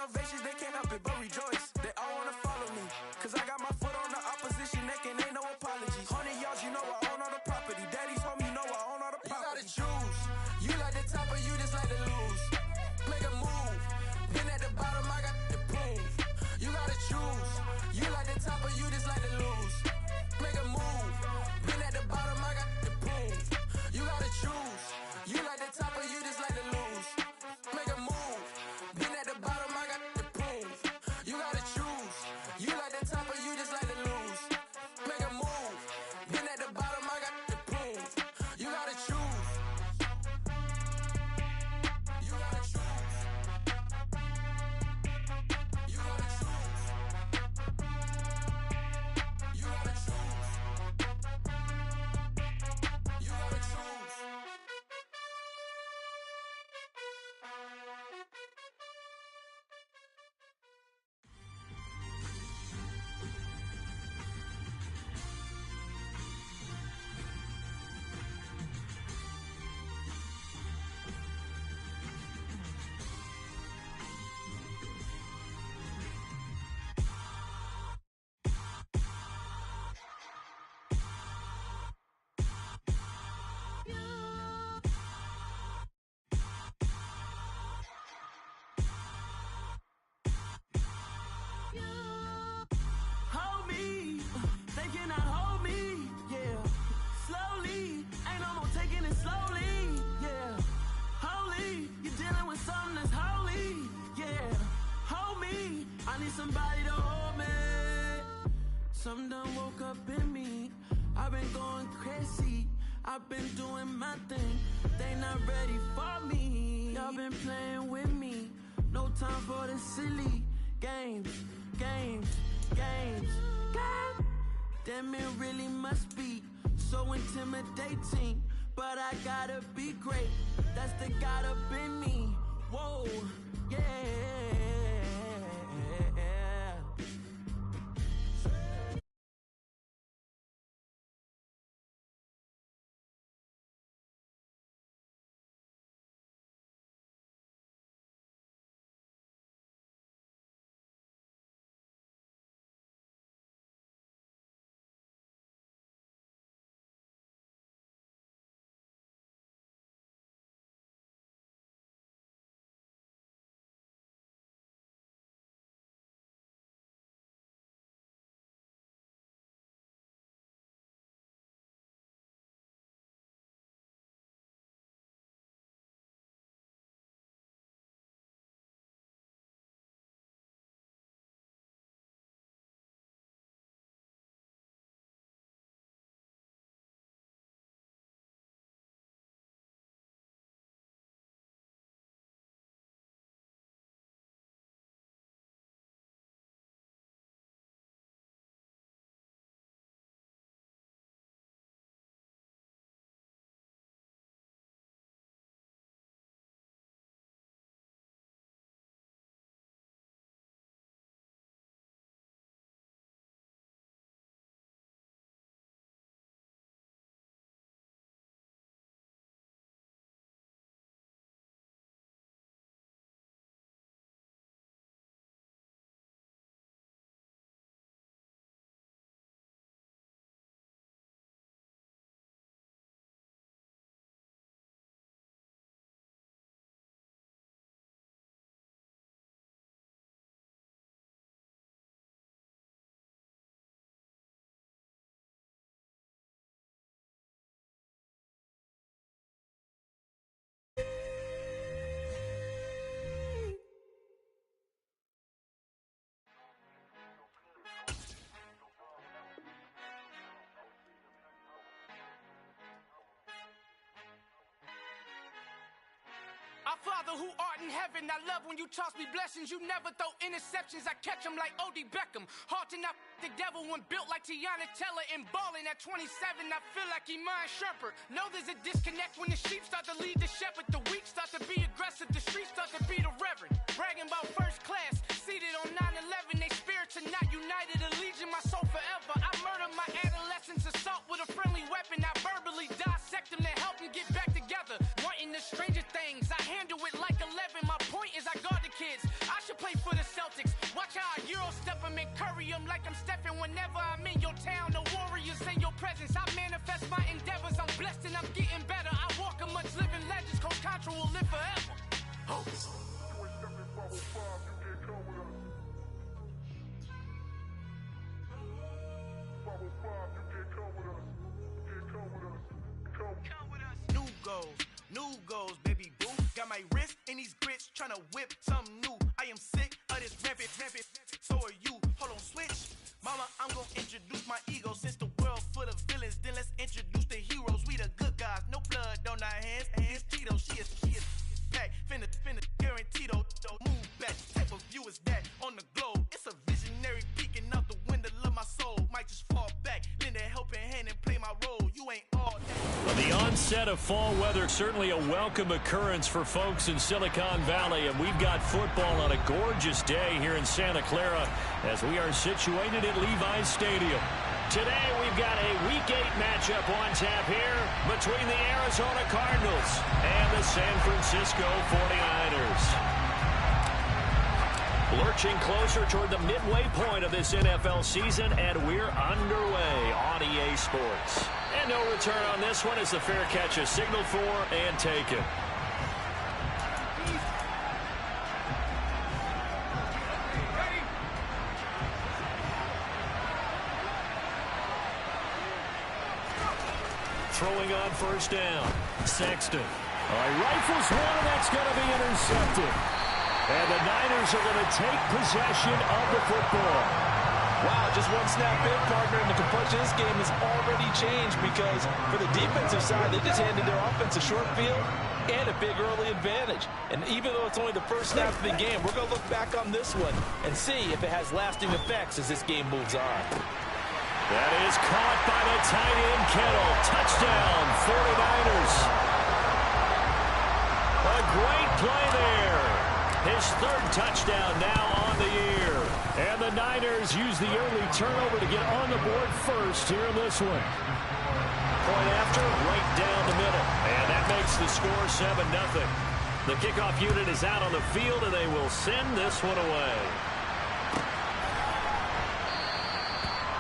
ovations, they can't help it but rejoice. They all wanna follow me, cause I got my foot on the opposition neck and ain't no apologies. 100 yards, you know I own all the property. Daddy's home, you know I own all the property. You gotta choose. You like the top or you just like to lose. Make a move. Been at the bottom, I got the proof. You gotta choose. You like the top or you just like to lose. Make a move. Been at the bottom, I got the proof. You gotta choose. You like the top or you just like to lose. Make a move. Been at the bottom, I got the proof. You gotta choose. You like the top or you just like to lose. Make a move. Been at the bottom, I got the proof. You gotta choose. You gotta choose. You gotta choose. You gotta choose. You gotta choose. Hold me, they cannot hold me, yeah. Slowly, ain't no more taking it slowly, yeah. Holy, you're dealing with something that's holy, yeah. Hold me, I need somebody to hold me. Something done woke up in me. I've been going crazy, I've been doing my thing. They not ready for me. Y'all been playing with me. No time for the silly games, games, games, games. Damn, it really must be so intimidating. But I gotta be great. That's the God up in me. Whoa, yeah. Our Father who art in heaven, I love when you toss me blessings. You never throw interceptions, I catch them like O.D. Beckham. Hard to not the devil when built like Tiana Teller and balling at 27. I feel like Iman Shumpert. Know there's a disconnect when the sheep start to lead the shepherd. The weak start to be aggressive, the streets start to be the reverend. Bragging about first class, seated on 9/11. They spirits are not united, allegiance my soul forever. I murdered my adolescence, assault with a friendly weapon. I verbally dissect them to help them get back together. Wanting the stranger things, I handle it like 11. My point is I guard the kids. I should play play for the Celtics. Watch how I Euro step them and curry them like I'm Stephen. Whenever I'm in your town, the Warriors in your presence. I manifest my endeavors. I'm blessed and I'm getting better. I walk amongst living legends. Coach Contra will live forever. Oh. New goals, baby boo. Got my wrist in these grits, tryna whip something new. I am sick of this rampant. So are you. Hold on, switch. Mama, I'm gonna introduce my ego. Since the world full of villains, then let's introduce the heroes. We the good guys, no blood on our hands. Hands Tito, she is packed. Finna guarantee though. Move back. Type of view is that on the globe? It's a visionary peeking out the window of my soul. Might just fall back, lend a helping hand and play my role. You ain't all that. Well, the onset of fall weather, certainly a welcome occurrence for folks in Silicon Valley, and we've got football on a gorgeous day here in Santa Clara as we are situated at Levi's Stadium. Today we've got a Week 8 matchup on tap here between the Arizona Cardinals and the San Francisco 49ers. Lurching closer toward the midway point of this NFL season, and we're underway on EA Sports. And no return on this one as the fair catch is signaled for and taken. Throwing on first down. Sexton. All right, rifles one, and that's going to be intercepted. And the Niners are going to take possession of the football. Wow, just one snap in, partner, and the complexion of this game has already changed because for the defensive side, they just handed their offense a short field and a big early advantage. And even though it's only the first snap of the game, we're going to look back on this one and see if it has lasting effects as this game moves on. That is caught by the tight end, Kittle. Touchdown, 49ers. A great play there. His third touchdown now on the year. And the Niners use the early turnover to get on the board first here in this one. Point after, right down the middle. And that makes the score 7-0. The kickoff unit is out on the field, and they will send this one away.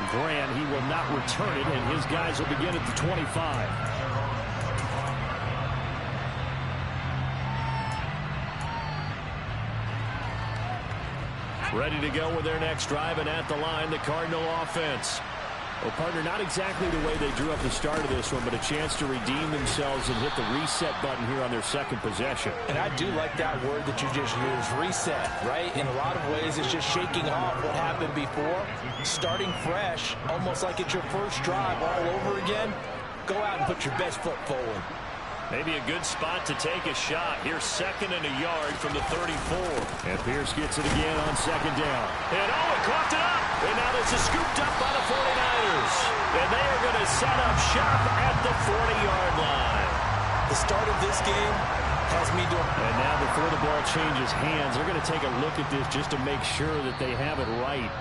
Grant, he will not return it, and his guys will begin at the 25. Ready to go with their next drive, and at the line, the Cardinal offense. Well, partner, not exactly the way they drew up the start of this one, but a chance to redeem themselves and hit the reset button here on their second possession. And I do like that word that you just used, reset, right? In a lot of ways, it's just shaking off what happened before, starting fresh, almost like it's your first drive all over again. Go out and put your best foot forward. Maybe a good spot to take a shot. Here's 2nd and a yard from the 34. And Pierce gets it again on 2nd down. And he caught it up. And now this is scooped up by the 49ers. And they are going to set up shop at the 40-yard line. The start of this game has me doing. And now before the ball changes hands, they're going to take a look at this just to make sure that they have it right.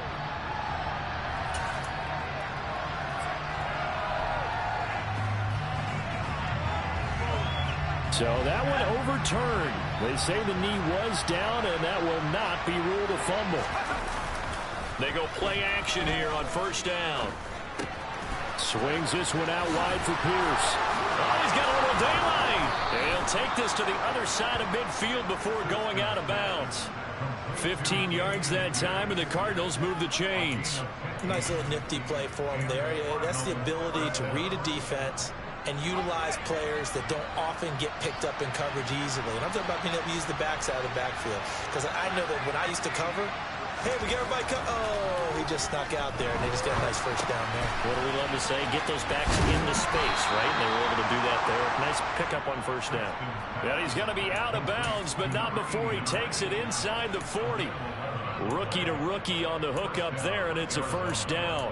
So that one overturned. They say the knee was down, and that will not be ruled a fumble. They go play action here on first down. Swings this one out wide for Pierce. Oh, he's got a little daylight. And he'll take this to the other side of midfield before going out of bounds. 15 yards that time, and the Cardinals move the chains. Nice little nifty play for him there. Yeah, that's the ability to read a defense and utilize players that don't often get picked up in coverage easily. And I'm talking about being able to use the backside of the backfield. Because I know that when I used to cover, hey, we get everybody oh, he just snuck out there, and they just got a nice first down there. What do we love to say? Get those backs into space, right? And they were able to do that there. Nice pickup on first down. Yeah, he's going to be out of bounds, but not before he takes it inside the 40. Rookie to rookie on the hook up there, and it's a first down.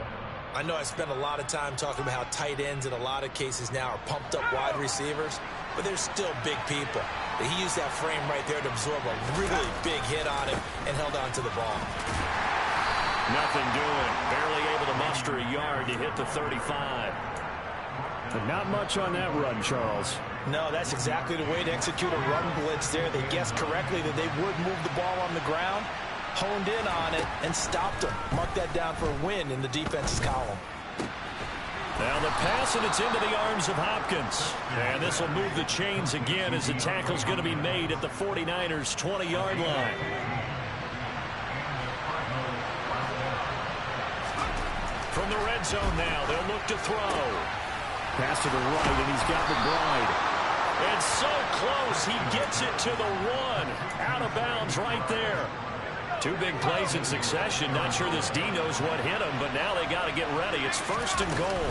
I know I spent a lot of time talking about how tight ends in a lot of cases now are pumped up wide receivers, but they're still big people. But he used that frame right there to absorb a really big hit on him and held on to the ball. Nothing doing. Barely able to muster a yard to hit the 35. But not much on that run, Charles. No, that's exactly the way to execute a run blitz there. They guessed correctly that they would move the ball on the ground. honed in on it and stopped them. Mark that down for a win in the defense's column. Now the pass, and it's into the arms of Hopkins. And this will move the chains again as the tackle's going to be made at the 49ers' 20-yard line. From the red zone now, they'll look to throw. Pass to the right, and he's got McBride. And so close, he gets it to the 1. Out of bounds right there. 2 big plays in succession. Not sure this D knows what hit him, but now they got to get ready. It's 1st and goal.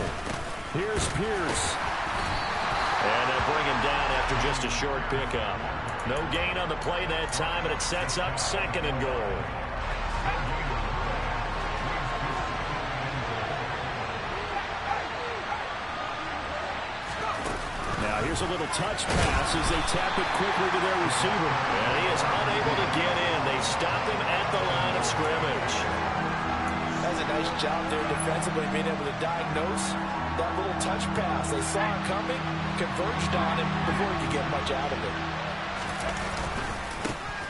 Here's Pierce. And they'll bring him down after just a short pickup. No gain on the play that time, and it sets up 2nd and goal. Now here's a little touch pass as they tap it quickly to their receiver. And he is unable to get in. They stop him at the line of scrimmage. That's a nice job there defensively, being able to diagnose that little touch pass. They saw him coming, converged on him before he could get much out of it.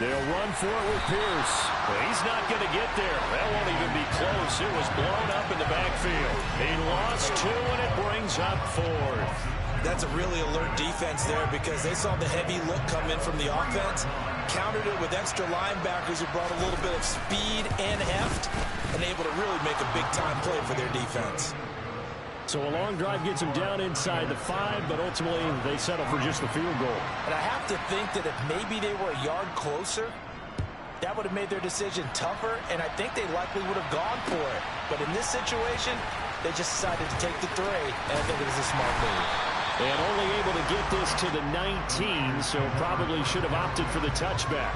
They'll run for it with Pierce. Well, he's not going to get there. That won't even be close. It was blown up in the backfield. He lost 2, and it brings up 4th. That's a really alert defense there because they saw the heavy look come in from the offense, countered it with extra linebackers who brought a little bit of speed and heft, and able to really make a big-time play for their defense. So a long drive gets them down inside the 5, but ultimately they settle for just the field goal. And I have to think that if maybe they were a yard closer, that would have made their decision tougher, and I think they likely would have gone for it. But in this situation, they just decided to take the 3, and I think it was a smart move. And only able to get this to the 19, so probably should have opted for the touchback.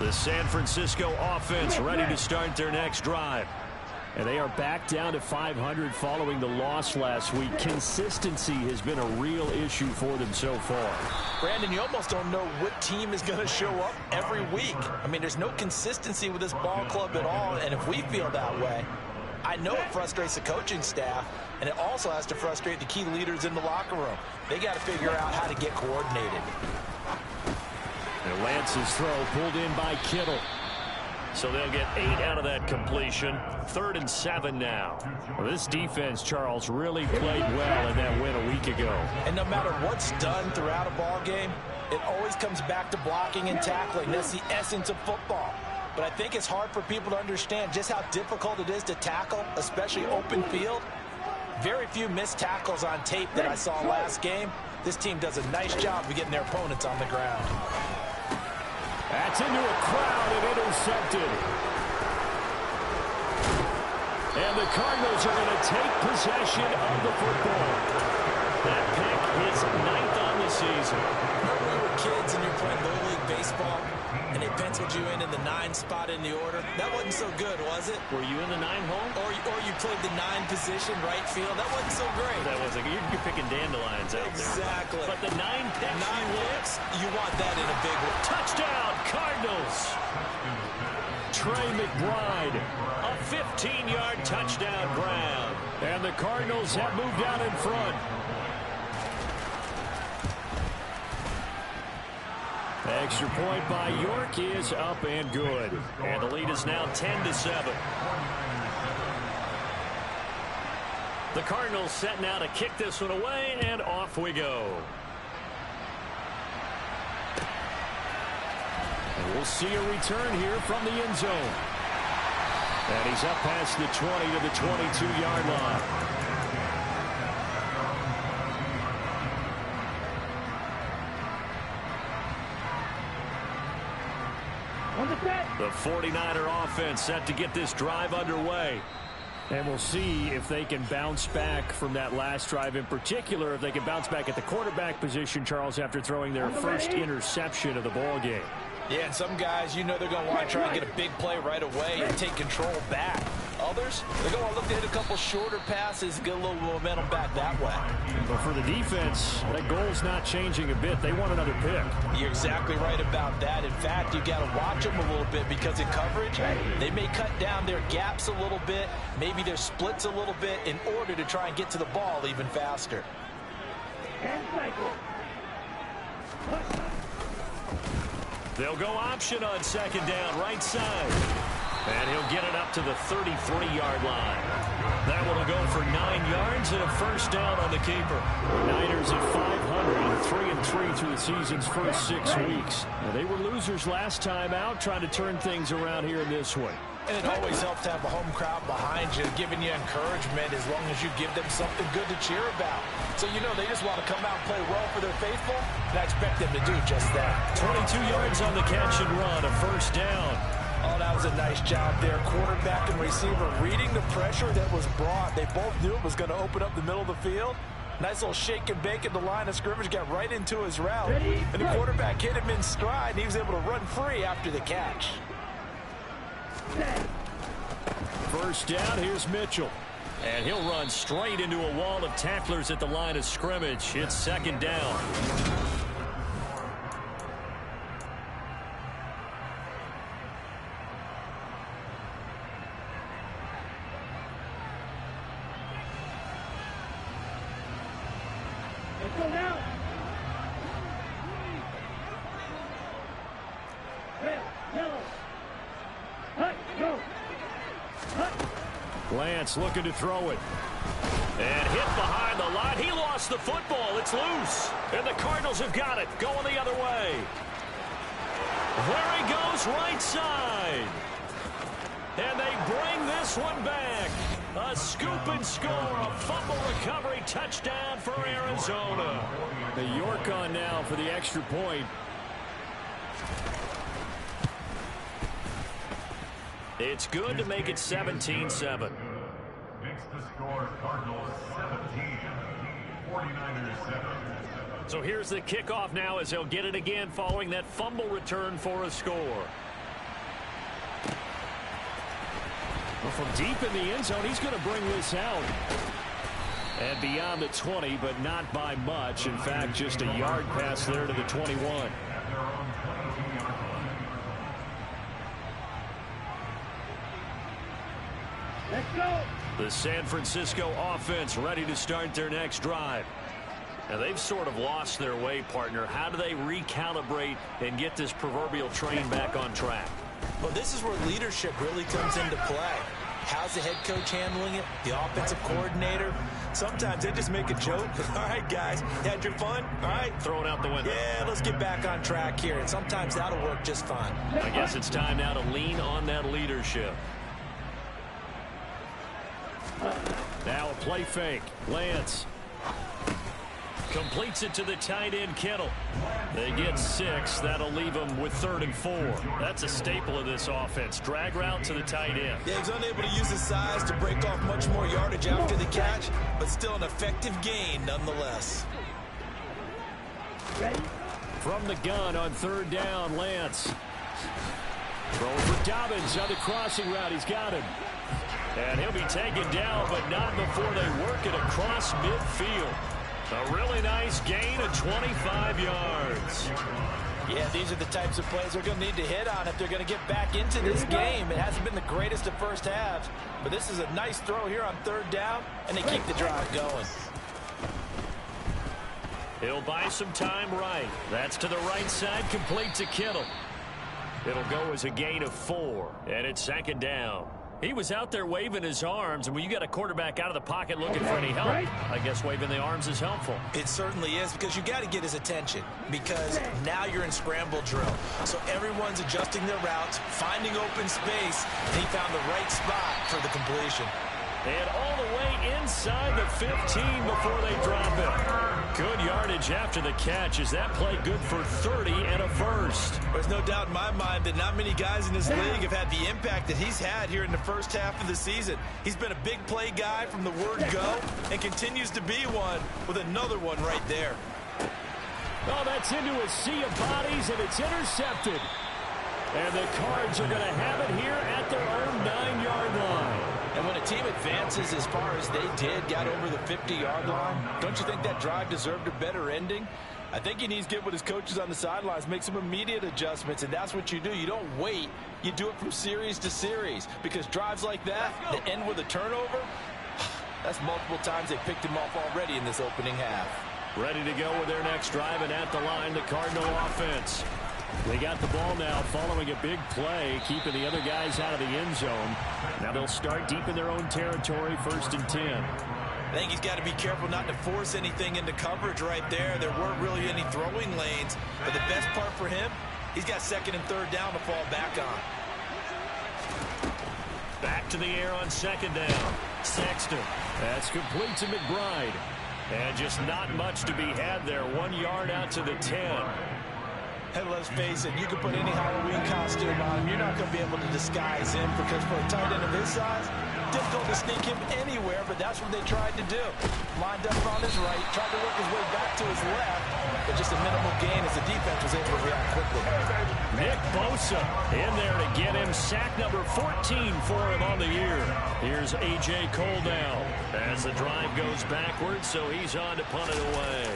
The San Francisco offense ready to start their next drive. And they are back down to 500 following the loss last week. Consistency has been a real issue for them so far. Brandon, you almost don't know what team is going to show up every week. I mean, there's no consistency with this ball club at all, and if we feel that way, I know it frustrates the coaching staff, and it also has to frustrate the key leaders in the locker room. They got to figure out how to get coordinated. And Lance's throw pulled in by Kittle. So they'll get 8 out of that completion. 3rd and 7 now. Well, this defense, Charles, really played well in that win a week ago. And no matter what's done throughout a ball game, it always comes back to blocking and tackling. That's the essence of football. But I think it's hard for people to understand just how difficult it is to tackle, especially open field. Very few missed tackles on tape that I saw last game. This team does a nice job of getting their opponents on the ground. That's into a crowd and intercepted. And the Cardinals are going to take possession of the football. That pick is 9th on the season. Remember when we were kids and you're playing Little League baseball and they penciled you in the 9 spot in the order? That wasn't so good, was it? Were you in the 9 hole? Or you played the 9 position, right field? That wasn't so great. That wasn't. You're picking dandelions out there. Exactly. But the 9 picks, 9 picks, you want that in a big one. Touchdown, Cardinals. Trey McBride, a 15-yard touchdown grab. And the Cardinals have moved out in front. Extra point by York is up and good. And the lead is now 10-7. The Cardinals set now to kick this one away, and off we go. And we'll see a return here from the end zone. And he's up past the 20 to the 22-yard line. The 49er offense set to get this drive underway. And we'll see if they can bounce back from that last drive, in particular, if they can bounce back at the quarterback position, Charles, after throwing their first interception of the ball game. Yeah, and some guys, you know they're going to want to try and get a big play right away and take control back. Others, they're going to look to hit a couple shorter passes, get a little momentum back that way. But for the defense, that goal's not changing a bit. They want another pick. You're exactly right about that. In fact, you got to watch them a little bit because in coverage, they may cut down their gaps a little bit, maybe their splits a little bit in order to try and get to the ball even faster. They'll go option on second down, right side. And he'll get it up to the 33-yard line. That one will go for 9 yards and a first down on the keeper. Niners at 500, 3-3 through the season's first 6 weeks. Now, they were losers last time out, trying to turn things around here in this one. And it always helps to have a home crowd behind you, giving you encouragement as long as you give them something good to cheer about. So, you know, they just want to come out and play well for their faithful, and I expect them to do just that. 22 yards on the catch and run, a first down. Oh, that was a nice job there. Quarterback and receiver reading the pressure that was brought. They both knew it was going to open up the middle of the field. Nice little shake and bake at the line of scrimmage, got right into his route. And the quarterback hit him in stride, and he was able to run free after the catch. First down, here's Mitchell. And he'll run straight into a wall of tacklers at the line of scrimmage. It's second down. Lance looking to throw it. And hit behind the line. He lost the football. It's loose. And the Cardinals have got it. Going the other way. There he goes, right side. And they bring this one back. A scoop and score. A fumble recovery touchdown for Arizona. The York on now for the extra point. It's good to make it 17-7. Makes the score Cardinals 17, 49ers 7. So here's the kickoff now as they'll get it again following that fumble return for a score. Well, from deep in the end zone, he's going to bring this out. And beyond the 20, but not by much. In fact, just a yard pass there to the 21. Let's go. The San Francisco offense ready to start their next drive. Now, they've sort of lost their way, partner. How do they recalibrate and get this proverbial train back on track? Well, this is where leadership really comes into play. How's the head coach handling it? The offensive coordinator? Sometimes they just make a joke. All right, guys, had your fun? All right. Throw it out the window. Yeah, let's get back on track here. And sometimes that'll work just fine. I guess it's time now to lean on that leadership. Now a play fake. Lance completes it to the tight end, Kittle. They get 6. That'll leave them with 3rd and 4. That's a staple of this offense. Drag route to the tight end. Yeah, he's unable to use his size to break off much more yardage after the catch, but still an effective gain nonetheless. From the gun on 3rd down, Lance. Throw for Dobbins on the crossing route. He's got him. And he'll be taken down, but not before they work it across midfield. A really nice gain of 25 yards. Yeah, these are the types of plays they're going to need to hit on if they're going to get back into this game. It hasn't been the greatest of first halves, but this is a nice throw here on 3rd down, and they keep the drive going. He'll buy some time right. That's to the right side, complete to Kittle. It'll go as a gain of 4, and it's 2nd down. He was out there waving his arms, and when you got a quarterback out of the pocket looking for any help, I guess waving the arms is helpful. It certainly is, because you got to get his attention, because now you're in scramble drill. So everyone's adjusting their routes, finding open space, and he found the right spot for the completion. And all the way inside the 15 before they drop it. Good yardage after the catch. Is that play good for 30 and a first? There's no doubt in my mind that not many guys in this league have had the impact that he's had here in the first half of the season. He's been a big play guy from the word go and continues to be one with another one right there. Oh, that's into a sea of bodies, and it's intercepted. And the Cards are going to have it here at their own 9-yard line. And when a team advances as far as they did, got over the 50-yard line, don't you think that drive deserved a better ending? I think he needs to get with his coaches on the sidelines, make some immediate adjustments, and that's what you do. You don't wait. You do it from series to series, because drives like that that end with a turnover, that's multiple times they picked him off already in this opening half. Ready to go with their next drive, and at the line, the Cardinal offense. They got the ball now following a big play, keeping the other guys out of the end zone. Now they'll start deep in their own territory, 1st and 10. I think he's got to be careful not to force anything into coverage right there. There weren't really any throwing lanes, but the best part for him, he's got 2nd and 3rd down to fall back on. Back to the air on 2nd down. Sexton. That's complete to McBride. And just not much to be had there. 1 yard out to the 10. And let's face it, you can put any Halloween costume on him. You're not going to be able to disguise him because for a tight end of his size, difficult to sneak him anywhere, but that's what they tried to do. Lined up on his right, tried to work his way back to his left, but just a minimal gain as the defense was able to react quickly. Nick Bosa in there to get him. Sack number 14 for him on the year. Here's A.J. Cole now as the drive goes backwards, so he's on to punt it away.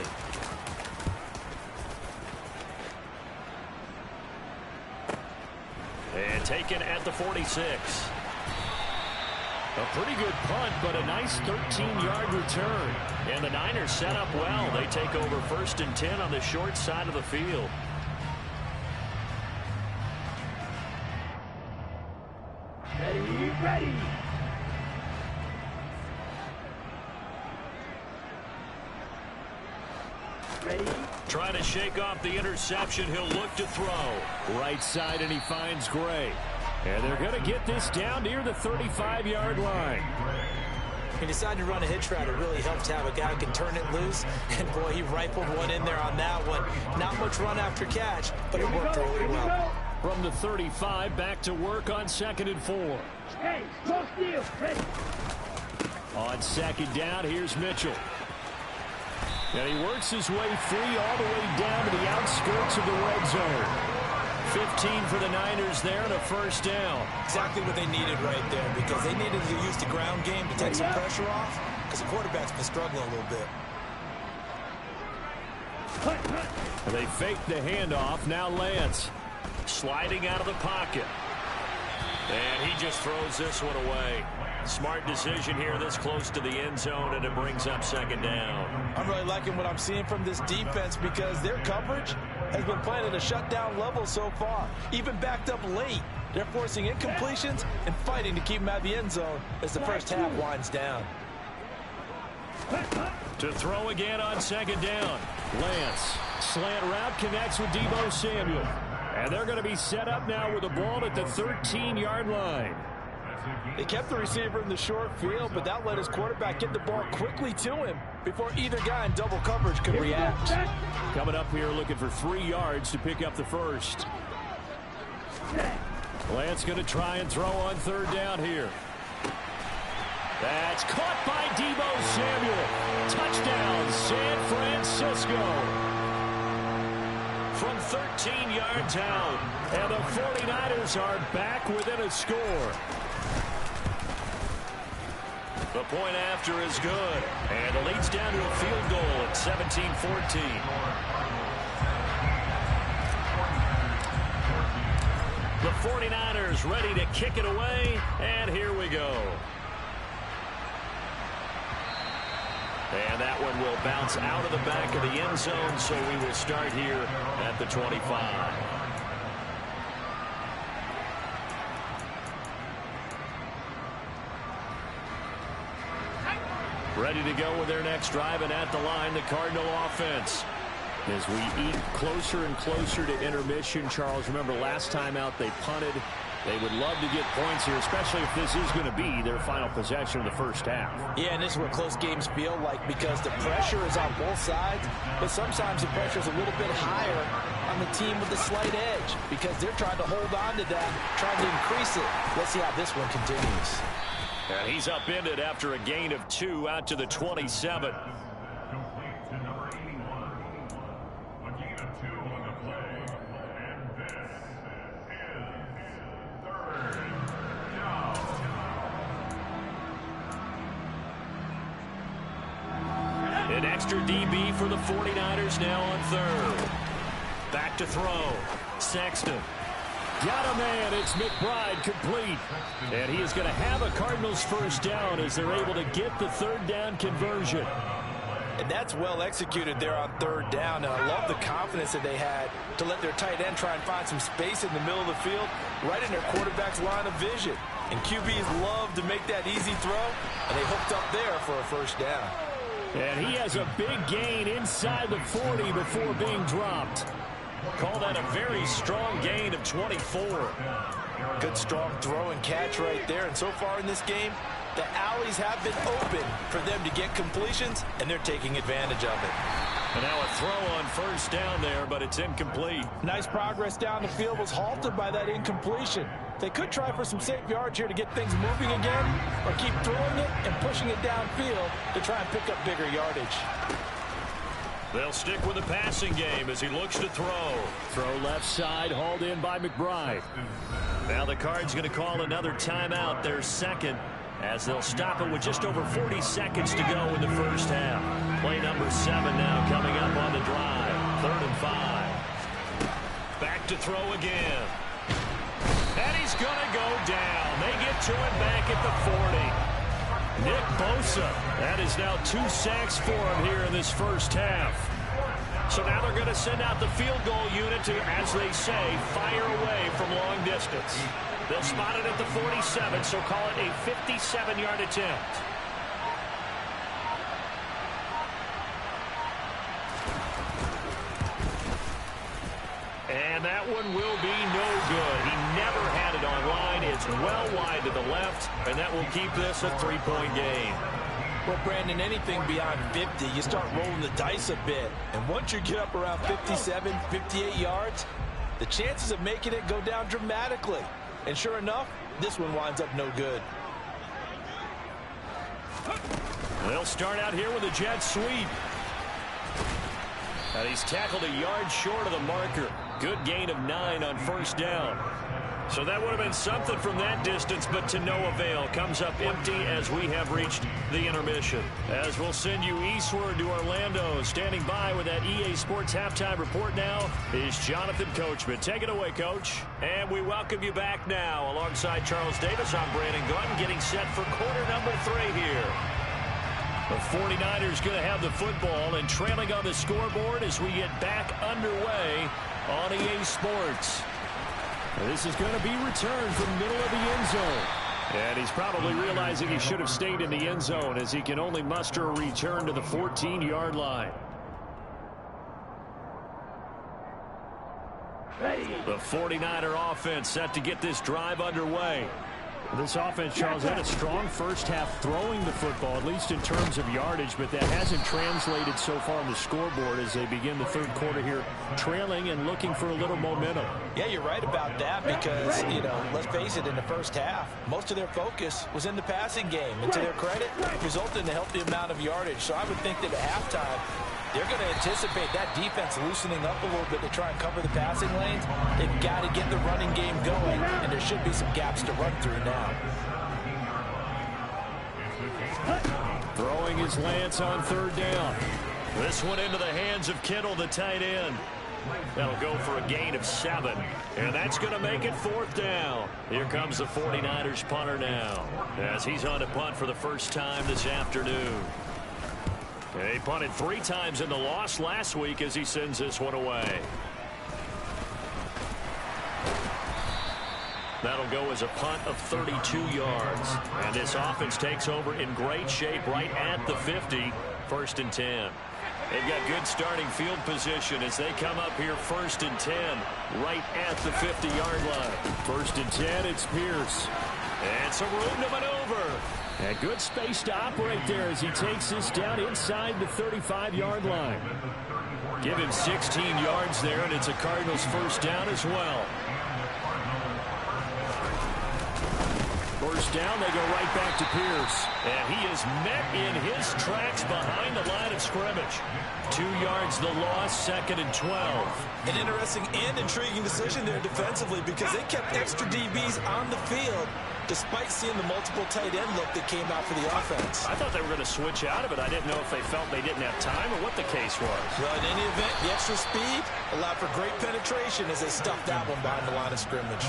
And taken at the 46. A pretty good punt, but a nice 13-yard return. And the Niners set up well. They take over 1st and 10 on the short side of the field. Ready. Trying to shake off the interception. He'll look to throw. Right side, and he finds Gray. And they're going to get this down near the 35-yard line. He decided to run a hitch route. It really helped to have a guy who can turn it loose. And, boy, he rifled one in there on that one. Not much run after catch, but it worked really well. From the 35, back to work on 2nd and 4. Hey, close deal. Ready. On 2nd down, here's Mitchell. And he works his way free all the way down to the outskirts of the red zone. 15 for the Niners there and a 1st down. Exactly what they needed right there because they needed to use the ground game to take some pressure off because the quarterback's been struggling a little bit. They fake the handoff. Now Lance sliding out of the pocket. And he just throws this one away. Smart decision here this close to the end zone, and it brings up 2nd down. I'm really liking what I'm seeing from this defense because their coverage has been playing at a shutdown level so far. Even backed up late, they're forcing incompletions and fighting to keep them out of the end zone as the first half winds down. To throw again on 2nd down. Lance, slant route connects with Deebo Samuel. And they're going to be set up now with the ball at the 13-yard line. They kept the receiver in the short field, but that let his quarterback get the ball quickly to him before either guy in double coverage could react. Coming up here looking for 3 yards to pick up the first. Lance going to try and throw on 3rd down here. That's caught by Deebo Samuel. Touchdown, San Francisco. From 13 yards out, and the 49ers are back within a score. The point after is good, and the lead's down to a field goal at 17-14. The 49ers ready to kick it away, and here we go. And that one will bounce out of the back of the end zone, so we will start here at the 25. Ready to go with their next drive, and at the line, the Cardinal offense. As we eat closer and closer to intermission, Charles, remember last time out they punted. They would love to get points here, especially if this is going to be their final possession of the first half. Yeah, and this is what close games feel like because the pressure is on both sides, but sometimes the pressure is a little bit higher on the team with the slight edge because they're trying to hold on to that, trying to increase it. Let's see how this one continues. And he's upended after a gain of 2 out to the 27. Complete to number 81. A gain of 2 on the play. And this is 3rd down. An extra DB for the 49ers now on 3rd. Back to throw. Sexton. Got a man. It's McBride complete. And he is going to have a Cardinals first down as they're able to get the 3rd down conversion. And that's well executed there on third down. And I love the confidence that they had to let their tight end try and find some space in the middle of the field, right in their quarterback's line of vision. And QBs love to make that easy throw, and they hooked up there for a first down. And he has a big gain inside the 40 before being dropped. Call that a very strong gain of 24. Good strong throw and catch right there. And so far in this game, the alleys have been open for them to get completions, and they're taking advantage of it. And now a throw on first down there, but it's incomplete. Nice progress down the field was halted by that incompletion. They could try for some safe yards here to get things moving again, or keep throwing it and pushing it downfield to try and pick up bigger yardage. They'll stick with the passing game as he looks to throw. Throw left side, hauled in by McBride. Now the Cards going to call another timeout, their second, as they'll stop it with just over 40 seconds to go in the first half. Play number 7 now coming up on the drive. 3rd and 5. Back to throw again. And he's going to go down. They get to him back at the 40. Nick Bosa. That is now 2 sacks for him here in this first half. So now they're going to send out the field goal unit to, as they say, fire away from long distance. They'll spot it at the 47, so call it a 57-yard attempt. And that one will be no good. He never had it on line. It's well wide to the left, and that will keep this a 3-point game. Well, Brandon, anything beyond 50, you start rolling the dice a bit. And once you get up around 57, 58 yards, the chances of making it go down dramatically. And sure enough, this one winds up no good. They'll start out here with a jet sweep. And he's tackled a yard short of the marker. Good gain of 9 on first down. So that would have been something from that distance, but to no avail. Comes up empty as we have reached the intermission. As we'll send you eastward to Orlando. Standing by with that EA Sports halftime report now is Jonathan Coachman. Take it away, Coach. And we welcome you back now. Alongside Charles Davis, I'm Brandon Gaudin, getting set for quarter number 3 here. The 49ers going to have the football and trailing on the scoreboard as we get back underway on EA Sports. This is going to be returned from the middle of the end zone. And he's probably realizing he should have stayed in the end zone as he can only muster a return to the 14-yard line. The 49er offense set to get this drive underway. This offense, Charles, had a strong first half throwing the football, at least in terms of yardage, but that hasn't translated so far on the scoreboard as they begin the third quarter here, trailing and looking for a little momentum. Yeah, you're right about that because, let's face it, in the first half, most of their focus was in the passing game. And to their credit, it resulted in a healthy amount of yardage. So I would think that at halftime, they're going to anticipate that defense loosening up a little bit to try and cover the passing lanes. They've got to get the running game going, and there should be some gaps to run through now. Throwing his Lance on third down. This one into the hands of Kittle, the tight end. That'll go for a gain of 7. And that's going to make it 4th down. Here comes the 49ers punter now, as he's on to punt for the first time this afternoon. He punted 3 times in the loss last week as he sends this one away. That'll go as a punt of 32 yards. And this offense takes over in great shape right at the 50. 1st and 10. They've got good starting field position as they come up here 1st and 10 right at the 50-yard line. 1st and 10, it's Pierce. And some room to maneuver. And good space to operate there as he takes this down inside the 35-yard line. Give him 16 yards there, and it's a Cardinals first down as well. First down, they go right back to Pierce. And he is met in his tracks behind the line of scrimmage. 2 yards the loss, 2nd and 12. An interesting and intriguing decision there defensively because they kept extra DBs on the field despite seeing the multiple tight end look that came out for the offense. I thought they were going to switch out of it. I didn't know if they felt they didn't have time or what the case was. Well, in any event, the extra speed allowed for great penetration as they stuffed that one behind the line of scrimmage.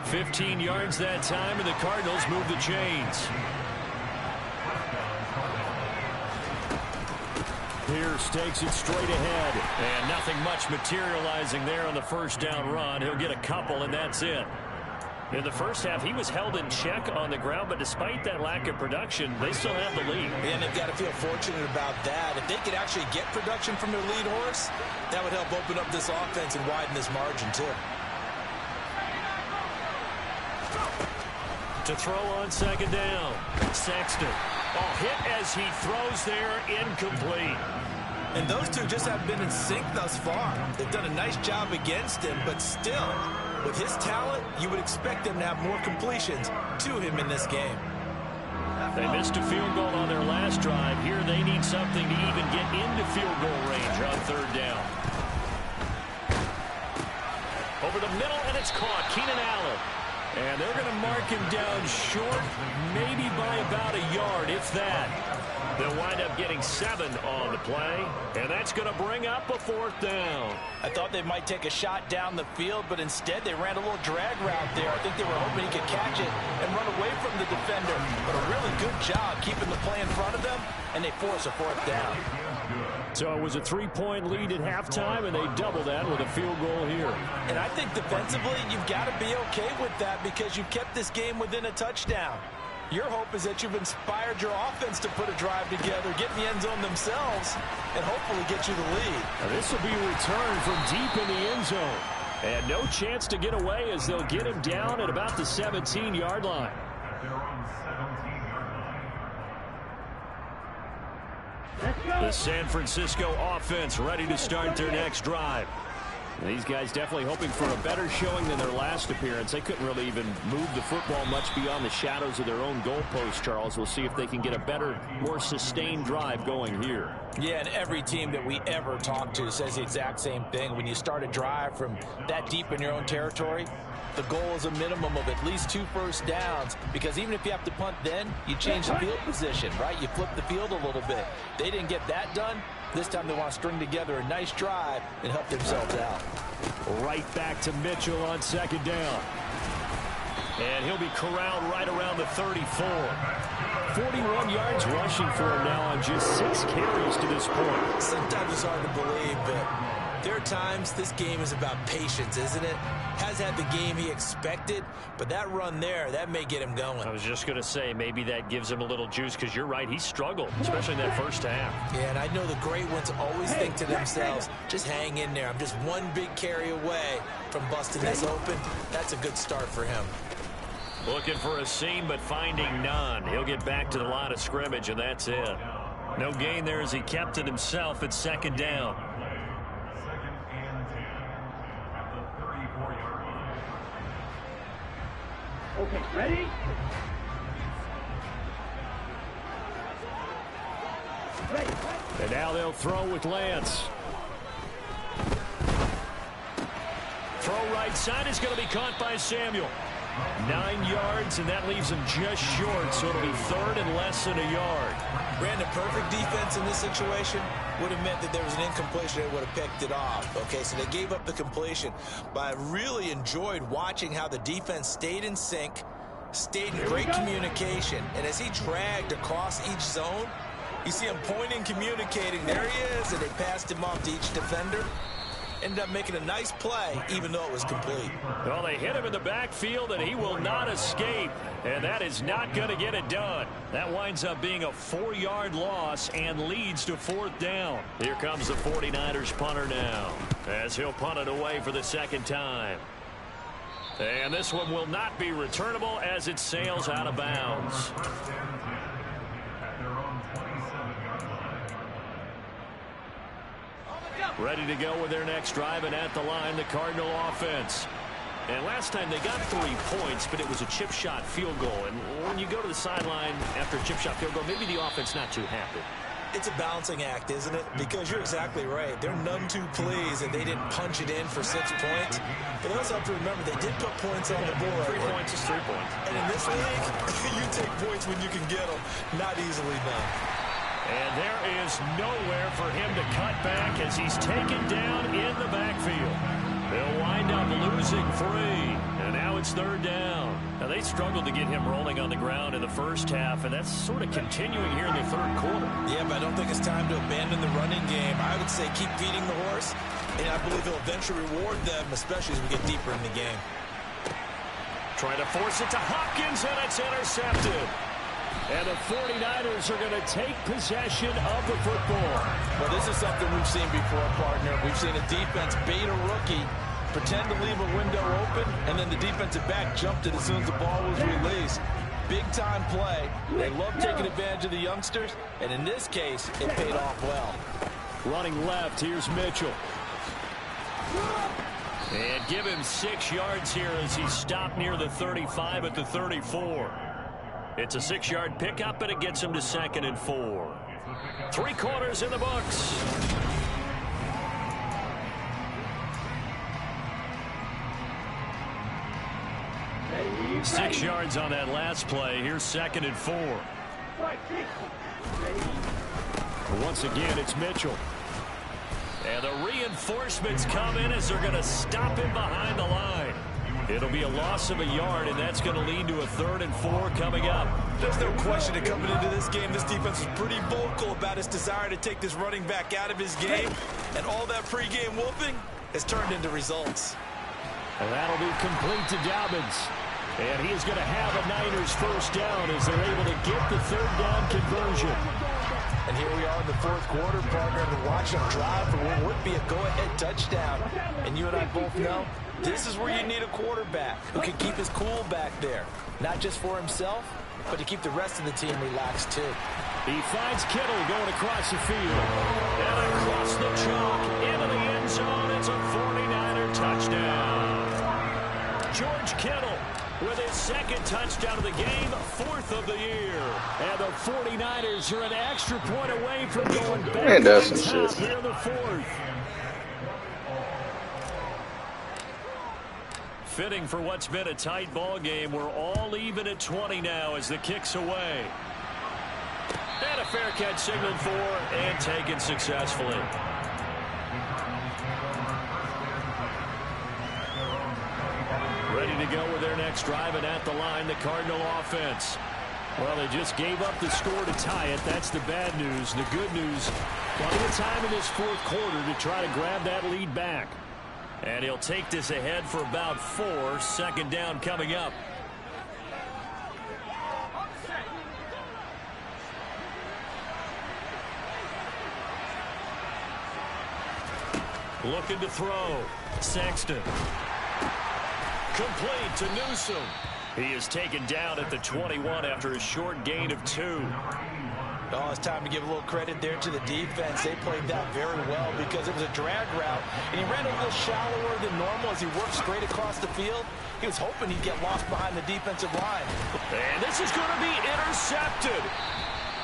15 yards that time, and the Cardinals move the chains. Pierce takes it straight ahead. And nothing much materializing there on the first down run. He'll get a couple, and that's it. In the first half, he was held in check on the ground, but despite that lack of production, they still have the lead. And they've got to feel fortunate about that. If they could actually get production from their lead horse, that would help open up this offense and widen this margin, too. To throw on second down, Sexton. Hit as he throws there, incomplete. And those two just haven't been in sync thus far. They've done a nice job against him, but still, with his talent, you would expect them to have more completions to him in this game. They missed a field goal on their last drive. Here they need something to even get into field goal range on third down. Over the middle, and it's caught. Keenan Allen. And they're going to mark him down short, maybe by about a yard, if that. They'll wind up getting 7 on the play, and that's going to bring up a fourth down. I thought they might take a shot down the field, but instead they ran a little drag route there. I think they were hoping he could catch it and run away from the defender. But a really good job keeping the play in front of them, and they force a fourth down. So it was a 3-point lead at halftime, and they double that with a field goal here. And I think defensively, you've got to be okay with that because you've kept this game within a touchdown. Your hope is that you've inspired your offense to put a drive together, get in the end zone themselves, and hopefully get you the lead. Now this will be a return from deep in the end zone. And no chance to get away as they'll get him down at about the 17-yard line. The San Francisco offense ready to start their next drive. These guys definitely hoping for a better showing than their last appearance. They couldn't really even move the football much beyond the shadows of their own goalpost, Charles. We'll see if they can get a better, more sustained drive going here. Yeah, and every team that we ever talk to says the exact same thing. When you start a drive from that deep in your own territory, the goal is a minimum of at least 2 first downs, because even if you have to punt then, you change the field position, right? You flip the field a little bit. They didn't get that done. This time they want to string together a nice drive and help themselves out. Right back to Mitchell on second down. And he'll be corralled right around the 34. 41 yards rushing for him now on just 6 carries to this point. Sometimes it's hard to believe, but there are times this game is about patience, isn't it? Has had the game he expected, but that run there, that may get him going. I was just going to say, maybe that gives him a little juice, because you're right, he struggled, especially in that first half. Yeah, and I know the great ones always think to themselves, just hang in there. I'm just one big carry away from busting this open. That's a good start for him. Looking for a seam, but finding none. He'll get back to the line of scrimmage, and that's it. No gain there as he kept it himself at second down. Okay, ready? Ready. And now they'll throw with Lance. Throw right side is going to be caught by Samuel. 9 yards, and that leaves him just short, so it'll be third and less than a yard. Brandon, perfect defense in this situation would have meant that there was an incompletion that would have picked it off. Okay, so they gave up the completion, but I really enjoyed watching how the defense stayed in sync, stayed in great communication, and as he dragged across each zone, you see him pointing, communicating. There he is, and they passed him off to each defender. Ended up making a nice play, even though it was complete. Well, they hit him in the backfield, and he will not escape. And that is not going to get it done. That winds up being a 4-yard loss and leads to fourth down. Here comes the 49ers punter now, as he'll punt it away for the second time. And this one will not be returnable as it sails out of bounds. Ready to go with their next drive, and at the line, the Cardinal offense. And last time they got 3 points, but it was a chip shot field goal. And when you go to the sideline after a chip shot field goal, maybe the offense not too happy. It's a balancing act, isn't it? Because you're exactly right. They're none too pleased that they didn't punch it in for 6 points. But they also have to remember they did put points on the board. 3 points is 3 points. And in this league, you take points when you can get them. Not easily done. And there is nowhere for him to cut back as he's taken down in the backfield. They'll wind up losing 3, and now it's 3rd down. Now, they struggled to get him rolling on the ground in the first half, and that's sort of continuing here in the 3rd quarter. Yeah, but I don't think it's time to abandon the running game. I would say keep feeding the horse, and I believe he'll eventually reward them, especially as we get deeper in the game. Trying to force it to Hopkins, and it's intercepted. And the 49ers are going to take possession of the football. Well, this is something we've seen before, partner. We've seen a defense bait a rookie, pretend to leave a window open, and then the defensive back jumped it as soon as the ball was released. Big-time play. They love taking advantage of the youngsters, and in this case, it paid off well. Running left, here's Mitchell. And give him 6 yards here as he stopped near the 35 at the 34. It's a 6-yard pickup, and it gets him to 2nd and 4. 3 quarters in the books. Ready, 6 yards on that last play. Here's 2nd and 4. Once again, it's Mitchell. And the reinforcements come in as they're going to stop him behind the line. It'll be a loss of a yard, and that's going to lead to a 3rd and 4 coming up. There's no question that coming into this game, this defense was pretty vocal about its desire to take this running back out of his game. And all that pregame whooping has turned into results. And that'll be complete to Dobbins. And he's going to have a Niners 1st down as they're able to get the 3rd down conversion. And here we are in the 4th quarter, partner, and watch them drive for what would be a go-ahead touchdown. And you and I both know this is where you need a quarterback who can keep his cool back there. Not just for himself, but to keep the rest of the team relaxed, too. He finds Kittle going across the field. And across the chalk into the end zone. It's a 49er touchdown. George Kittle with his 2nd touchdown of the game, 4th of the year. And the 49ers are an extra point away from going back that's on some top shit. here in the 4th. Fitting for what's been a tight ball game. We're all even at 20 now as the kick's away. And a fair catch signaled for and taken successfully. Ready to go with their next drive, and at the line, the Cardinal offense. Well, they just gave up the score to tie it. That's the bad news. The good news, plenty of time in this 4th quarter to try to grab that lead back. And he'll take this ahead for about 4. 2nd down coming up. Looking to throw. Sexton. Complete to Newsome. He is taken down at the 21 after a short gain of 2. Oh, it's time to give a little credit there to the defense. They played that very well because it was a drag route, and he ran a little shallower than normal as he worked straight across the field. He was hoping he'd get lost behind the defensive line. And this is going to be intercepted.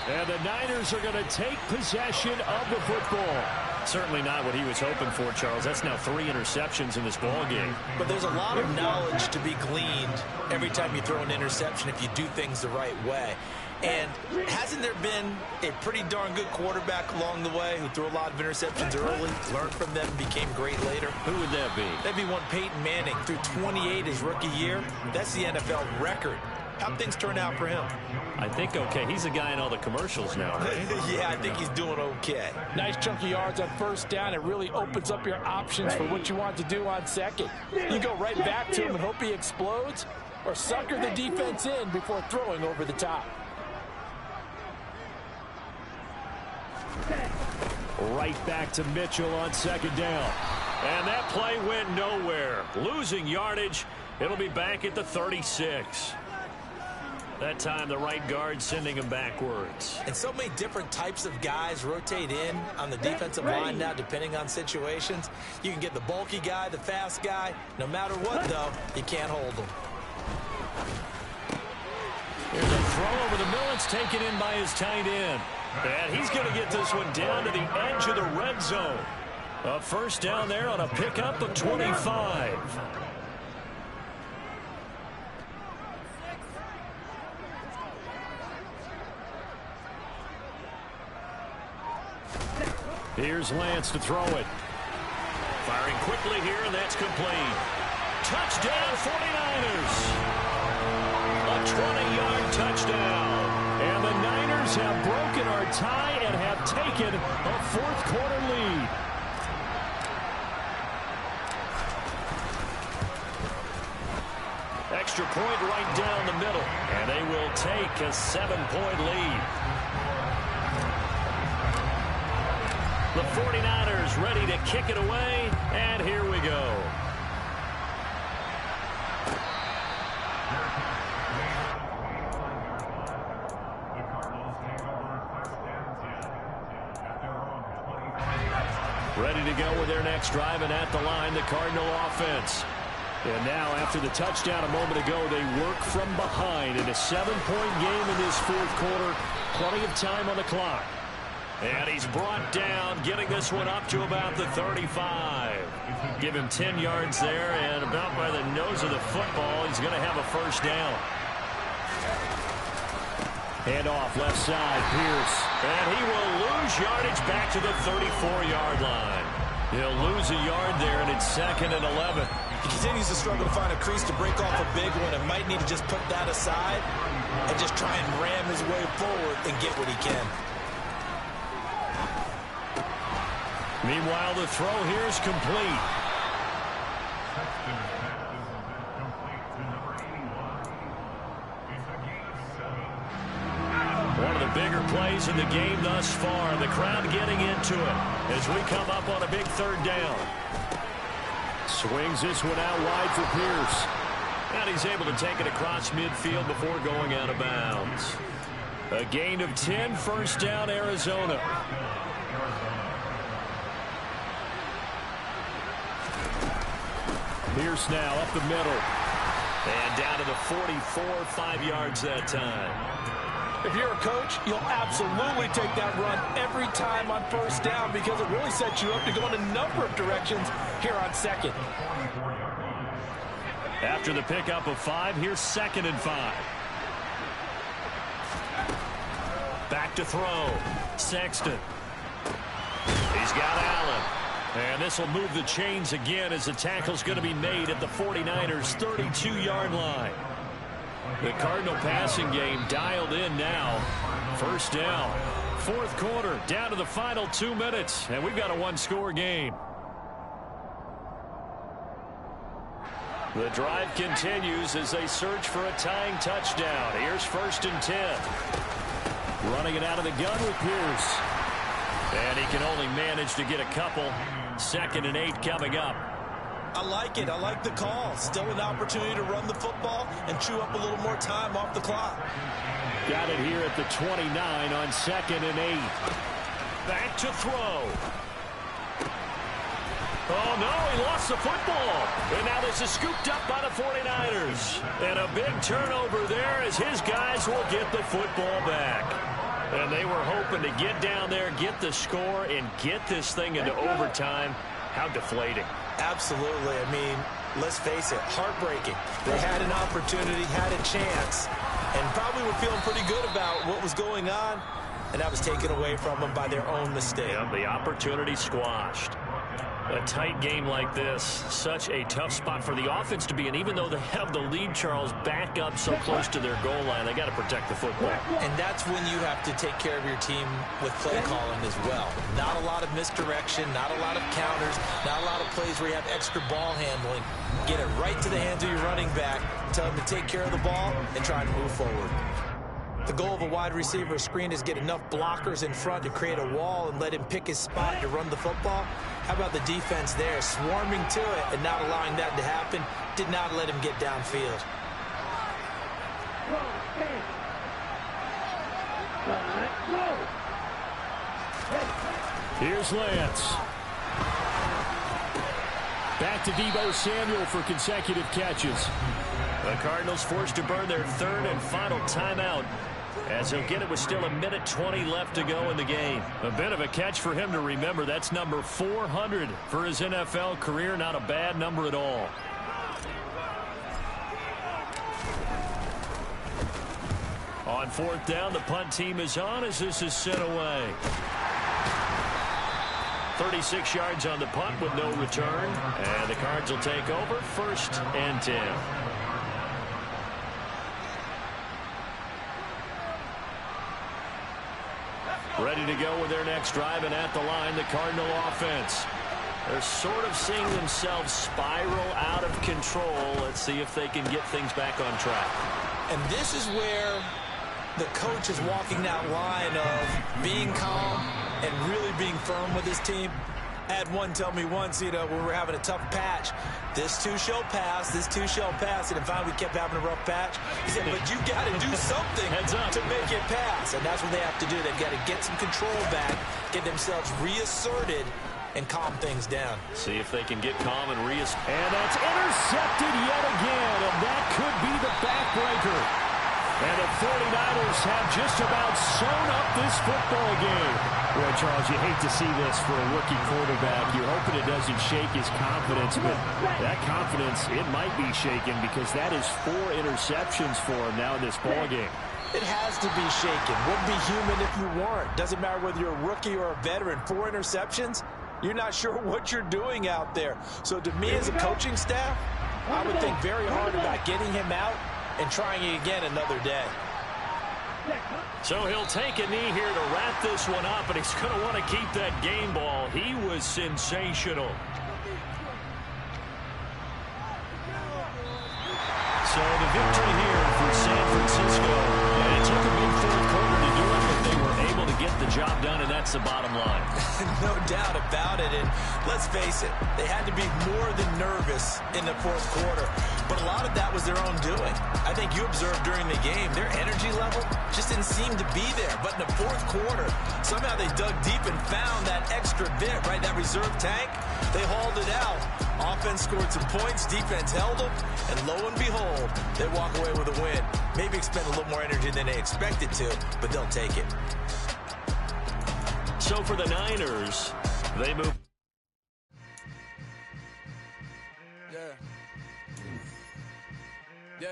And the Niners are going to take possession of the football. Certainly not what he was hoping for, Charles. That's now 3 interceptions in this ball game. But there's a lot of knowledge to be gleaned every time you throw an interception if you do things the right way. And hasn't there been a pretty darn good quarterback along the way who threw a lot of interceptions early, learned from them, and became great later? Who would that be? That'd be one Peyton Manning. Threw 28 his rookie year. That's the NFL record. How'd things turn out for him? I think okay. He's a guy in all the commercials now, right? Yeah, I think he's doing okay. Nice chunky yards on 1st down. It really opens up your options for what you want to do on 2nd. You go right back to him and hope he explodes, or sucker the defense in before throwing over the top. Right back to Mitchell on 2nd down. And that play went nowhere. Losing yardage. It'll be back at the 36. That time the right guard sending him backwards. And so many different types of guys rotate in on the defensive line now depending on situations. You can get the bulky guy, the fast guy. No matter what, though, you can't hold them. Here's a throw over the middle. It's taken in by his tight end. And he's going to get this one down to the edge of the red zone. A 1st down there on a pickup of 25. Here's Lance to throw it. Firing quickly here, and that's complete. Touchdown, 49ers. A 20-yard touchdown. And the Niners have broken our tie and have taken a fourth-quarter lead. Extra point right down the middle, and they will take a 7-point lead. The 49ers ready to kick it away, and here we go. Ready to go with their next drive, and at the line, the Cardinal offense. And now, after the touchdown a moment ago, they work from behind in a 7-point game in this fourth quarter. Plenty of time on the clock. And he's brought down, getting this one up to about the 35. Give him 10 yards there, and about by the nose of the football, he's going to have a first down. Hand off left side, Pierce. And he will lose yardage back to the 34-yard line. He'll lose a yard there, and it's 2nd and 11. He continues to struggle to find a crease to break off a big one and might need to just put that aside and just try and ram his way forward and get what he can. Meanwhile, the throw here is complete. One of the bigger plays in the game thus far. The crowd getting into it as we come up on a big third down. Swings this one out wide for Pierce. And he's able to take it across midfield before going out of bounds. A gain of 10, first down, Arizona. Pierce now up the middle. And down to the 44, 5 yards that time. If you're a coach, you'll absolutely take that run every time on first down because it really sets you up to go in a number of directions here on second. After the pickup of 5, here's 2nd and 5. Back to throw. Sexton. He's got Allen. And this will move the chains again as the tackle's going to be made at the 49ers' 32-yard line. The Cardinal passing game dialed in now. First down. Fourth quarter, down to the final 2 minutes, and we've got a one-score game. The drive continues as they search for a tying touchdown. Here's 1st and 10. Running it out of the gun with Pierce. And he can only manage to get a couple. 2nd and 8 coming up. I like it. I like the call. Still an opportunity to run the football and chew up a little more time off the clock. Got it here at the 29 on 2nd and 8. Back to throw. Oh, no, he lost the football. And now this is scooped up by the 49ers. And a big turnover there as his guys will get the football back. And they were hoping to get down there, get the score, and get this thing into overtime. How deflating. Absolutely. I mean, let's face it, heartbreaking. They had an opportunity, had a chance, and probably were feeling pretty good about what was going on, and that was taken away from them by their own mistake. Yeah, the opportunity squashed. A tight game like this, such a tough spot for the offense to be in. Even though they have the lead, Charles, back up so close to their goal line, they got to protect the football. And that's when you have to take care of your team with play calling as well. Not a lot of misdirection, not a lot of counters, not a lot of plays where you have extra ball handling. Get it right to the hands of your running back, tell him to take care of the ball, and try to move forward. The goal of a wide receiver screen is get enough blockers in front to create a wall and let him pick his spot to run the football. How about the defense there, swarming to it and not allowing that to happen? Did not let him get downfield. Here's Lance. Back to Deebo Samuel for consecutive catches. The Cardinals forced to burn their 3rd and final timeout as he'll get it with still 1:20 left to go in the game. A bit of a catch for him to remember. That's number 400 for his NFL career. Not a bad number at all. On 4th down, the punt team is on as this is sent away. 36 yards on the punt with no return. And the Cards will take over 1st and 10. Ready to go with their next drive, and at the line, the Cardinal offense. They're sort of seeing themselves spiral out of control. Let's see if they can get things back on track. And this is where the coach is walking that line of being calm and really being firm with his team. I had one tell me once, when we were having a tough patch, this too shall pass, this too shall pass. And finally we kept having a rough patch. He said, but you got to do something to make it pass. And that's what they have to do. They've got to get some control back, get themselves reasserted, and calm things down. See if they can get calm and reassert. And that's intercepted yet again, and that could be the backbreaker. And the 49ers have just about sewn up this football game. Boy, Charles, you hate to see this for a rookie quarterback. You're hoping it doesn't shake his confidence, but that confidence, it might be shaken because that is 4 interceptions for him now in this ball game. It has to be shaken. Wouldn't be human if you weren't. Doesn't matter whether you're a rookie or a veteran. 4 interceptions, you're not sure what you're doing out there. So to me as a coaching staff, I would think very hard about getting him out and trying it again another day. So he'll take a knee here to wrap this one up, and he's going to want to keep that game ball. He was sensational. So the victory here for San Francisco. And it took a big fourth quarter to do it, but they were able to get the job done, and that's the bottom line. No doubt about it. And let's face it, they had to be more than nervous in the fourth quarter. But a lot of that was their own doing. I think you observed during the game, their energy level just didn't seem to be there. But in the fourth quarter, somehow they dug deep and found that extra bit, right? That reserve tank. They hauled it out. Offense scored some points. Defense held them. And lo and behold, they walk away with a win. Maybe expend a little more energy than they expected to, but they'll take it. So for the Niners, they move. Yeah.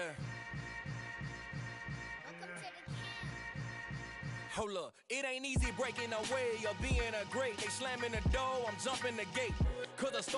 Hold up, it ain't easy breaking away or being a great. They slamming the door, I'm jumping the gate. 'Cause the